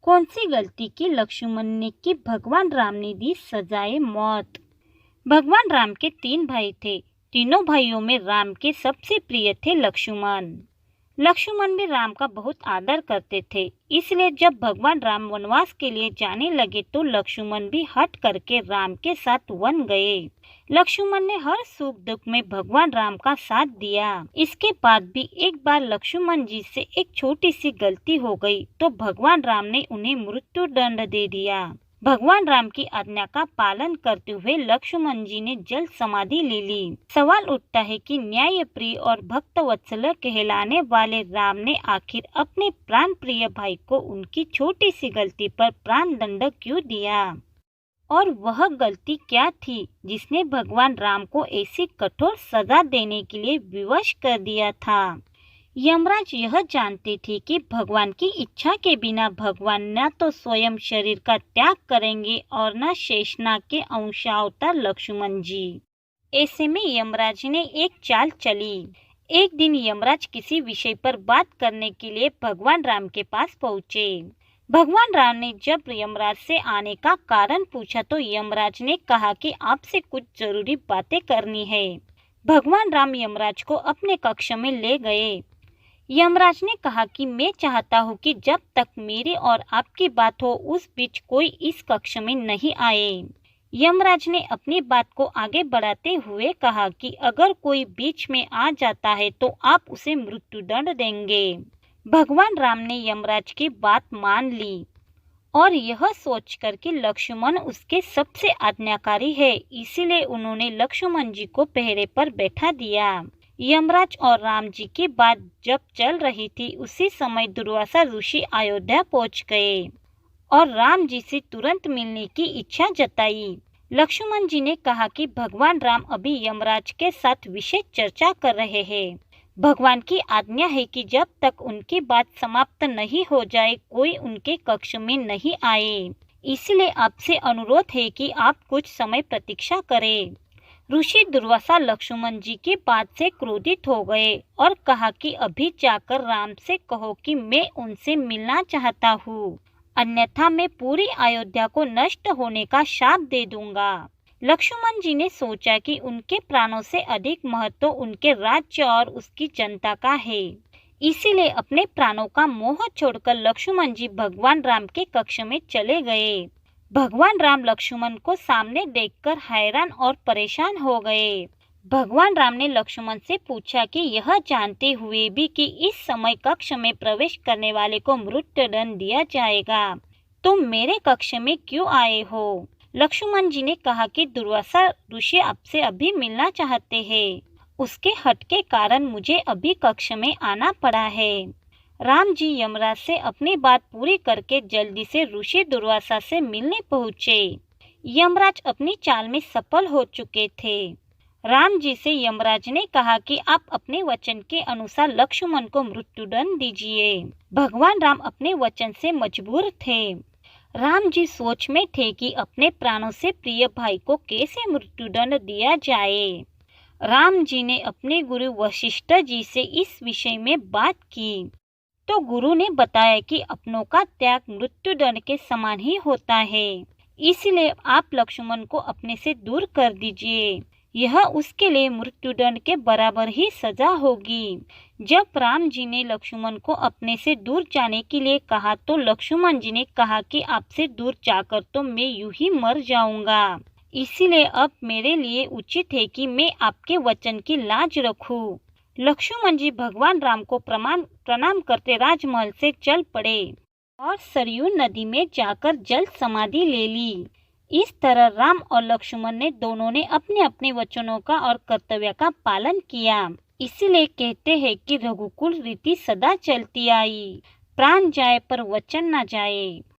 कौन सी गलती की लक्ष्मण ने की भगवान राम ने दी सजाए मौत। भगवान राम के 3 भाई थे। तीनों भाइयों में राम के सबसे प्रिय थे लक्ष्मण। लक्ष्मण भी राम का बहुत आदर करते थे, इसलिए जब भगवान राम वनवास के लिए जाने लगे तो लक्ष्मण भी हट करके राम के साथ वन गए। लक्ष्मण ने हर सुख दुख में भगवान राम का साथ दिया। इसके बाद भी एक बार लक्ष्मण जी से एक छोटी सी गलती हो गई तो भगवान राम ने उन्हें मृत्यु दंड दे दिया। भगवान राम की आज्ञा का पालन करते हुए लक्ष्मण जी ने जल समाधि ले ली। सवाल उठता है कि न्याय प्रिय और भक्त वत्सल कहलाने वाले राम ने आखिर अपने प्राण प्रिय भाई को उनकी छोटी सी गलती पर प्राण दंड क्यों दिया, और वह गलती क्या थी जिसने भगवान राम को ऐसी कठोर सजा देने के लिए विवश कर दिया था। यमराज यह जानते थे कि भगवान की इच्छा के बिना भगवान न तो स्वयं शरीर का त्याग करेंगे और न शेषनाग के अंशावतार लक्ष्मण जी। ऐसे में यमराज ने एक चाल चली। एक दिन यमराज किसी विषय पर बात करने के लिए भगवान राम के पास पहुँचे। भगवान राम ने जब यमराज से आने का कारण पूछा तो यमराज ने कहा कि आपसे कुछ जरूरी बातें करनी है। भगवान राम यमराज को अपने कक्ष में ले गए। यमराज ने कहा कि मैं चाहता हूँ कि जब तक मेरी और आपकी बात हो उस बीच कोई इस कक्ष में नहीं आए। यमराज ने अपनी बात को आगे बढ़ाते हुए कहा कि अगर कोई बीच में आ जाता है तो आप उसे मृत्युदंड देंगे। भगवान राम ने यमराज की बात मान ली और यह सोचकर कि लक्ष्मण उसके सबसे आज्ञाकारी है, इसीलिए उन्होंने लक्ष्मण जी को पहरे पर बैठा दिया। यमराज और राम जी की बात जब चल रही थी उसी समय दुर्वासा ऋषि अयोध्या पहुंच गए और राम जी से तुरंत मिलने की इच्छा जताई। लक्ष्मण जी ने कहा कि भगवान राम अभी यमराज के साथ विशेष चर्चा कर रहे हैं। भगवान की आज्ञा है कि जब तक उनकी बात समाप्त नहीं हो जाए कोई उनके कक्ष में नहीं आए, इसलिए आपसे अनुरोध है कि आप कुछ समय प्रतीक्षा करें। ऋषि दुर्वासा लक्ष्मण जी की बात से क्रोधित हो गए और कहा कि अभी जाकर राम से कहो कि मैं उनसे मिलना चाहता हूँ, अन्यथा मैं पूरी अयोध्या को नष्ट होने का शाप दे दूंगा। लक्ष्मण जी ने सोचा कि उनके प्राणों से अधिक महत्व उनके राज्य और उसकी जनता का है, इसीलिए अपने प्राणों का मोह छोड़कर लक्ष्मण जी भगवान राम के कक्ष में चले गए। भगवान राम लक्ष्मण को सामने देखकर हैरान और परेशान हो गए। भगवान राम ने लक्ष्मण से पूछा कि यह जानते हुए भी कि इस समय कक्ष में प्रवेश करने वाले को मृत्युदंड दिया जाएगा, तुम मेरे कक्ष में क्यों आए हो। लक्ष्मण जी ने कहा कि दुर्वासा ऋषि आपसे अभी मिलना चाहते हैं, उसके हट के कारण मुझे अभी कक्ष में आना पड़ा है। राम जी यमराज से अपनी बात पूरी करके जल्दी से ऋषि दुर्वासा से मिलने पहुँचे। यमराज अपनी चाल में सफल हो चुके थे। राम जी से यमराज ने कहा कि आप अपने वचन के अनुसार लक्ष्मण को मृत्युदंड दीजिए। भगवान राम अपने वचन से मजबूर थे। राम जी सोच में थे कि अपने प्राणों से प्रिय भाई को कैसे मृत्युदंड दिया जाए। राम जी ने अपने गुरु वशिष्ठ जी से इस विषय में बात की तो गुरु ने बताया कि अपनों का त्याग मृत्युदंड के समान ही होता है, इसलिए आप लक्ष्मण को अपने से दूर कर दीजिए, यह उसके लिए मृत्युदंड के बराबर ही सजा होगी। जब राम जी ने लक्ष्मण को अपने से दूर जाने के लिए कहा तो लक्ष्मण जी ने कहा कि आपसे दूर जाकर तो मैं यूं ही मर जाऊंगा, इसीलिए अब मेरे लिए उचित है कि मैं आपके वचन की लाज रखूं। लक्ष्मण जी भगवान राम को प्रणाम करते राजमहल से चल पड़े और सरयू नदी में जाकर जल समाधि ले ली। इस तरह राम और लक्ष्मण ने दोनों ने अपने अपने वचनों का और कर्तव्य का पालन किया। इसीलिए कहते हैं कि रघुकुल रीति सदा चलती आई, प्राण जाए पर वचन न जाए।